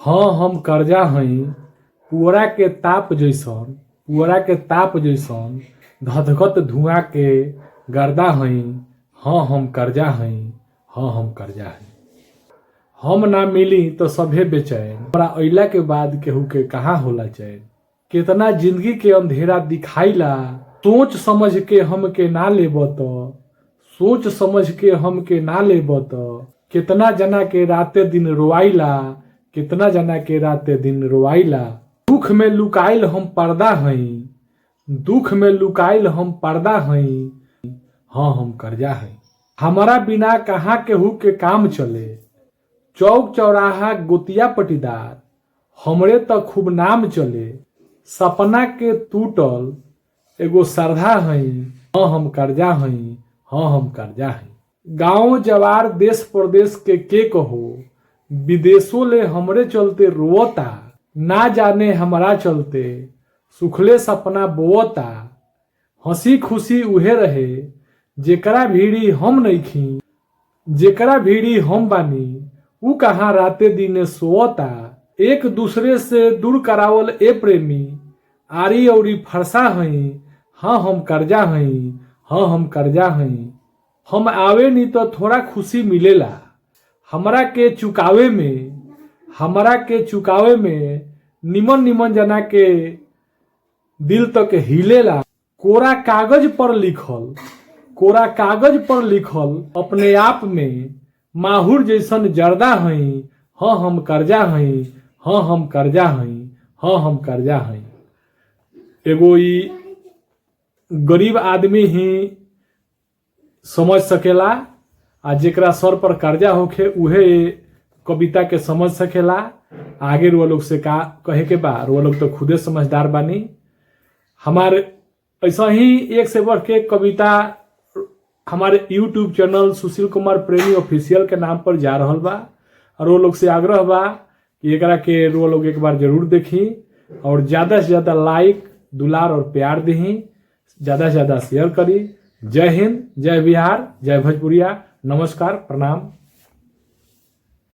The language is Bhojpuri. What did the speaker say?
हाँ हम कर्जा हई पुअरा के ताप जैसन धधकत धुआं के गर्दा हई। हाँ हम कर्जा हई, हाँ हम कर्जा हई। हम ना मिली तो सभे बेचैन, हमरा अइला के बाद केहू के कहाँ होला चैन। कितना जिंदगी के अंधेरा दिखाइला, सोच समझ के हमके ना लेब त, सोच समझ के हमके ना लेब त। कितना जना के राते दिन रोआइला, कितना जना के राते दिन रोआइला। दुख में लुकाइल हम पर्दा हई, दुख में लुकाइल हम पर्दा हई। हाँ हम कर्जा हई। हमारा बिना कहाँ केहू के काम चले, चौक चौराहा गोतिया पटीदार हमरे त खूब नाम चले। सपना के टूटल एगो श्रद्धा हई। हाँ हम कर्जा हई, हाँ हम कर्जा हई। गांव जवार देश प्रदेश के कहो, विदेशों ले हमरे चलते रोता। ना जाने हमरा चलते सुखले सपना बोता। हंसी खुशी उहे रहे जेकरा भीड़ी हम नइखी, जेकरा भीड़ी हम बानी ऊ कहाँ राते दिने सोता। एक दूसरे से दूर करावल ए प्रेमी आरी औरी फरसा हई। हाँ हम कर्जा हई, हाँ हम कर्जा हई। हम आवे नी तो थोड़ा खुशी मिलेला, हमरा के चुकावे में निमन निमन जना के दिल तक हिलेला। कोरा कागज पर लिखल अपने आप में माहुर जैसन जर्दा हई। हाँ हम कर्जा हई, हाँ हम कर्जा हई, हाँ हम कर्जा हई। एगो ई गरीब आदमी ही समझ सकेला, आ जेकरा सर पर कर्जा होखे उहे कविता के समझ सकेला। आगे वो लोग से का कहे के बा, वो लोग तो खुदे समझदार बानी। हमारे ऐसा ही एक से बढ़ के कविता हमारे YouTube चैनल सुशील कुमार प्रेमी ऑफिशियल के नाम पर जा रहल बा, और वो लोग से आग्रह बा कि एकरा के वो लोग एक बार जरूर देखी और ज्यादा से ज्यादा लाइक दुलार और प्यार दही, ज्यादा से ज्यादा शेयर करी। जय हिंद, जय बिहार, जय भोजपुरिया। नमस्कार, प्रणाम।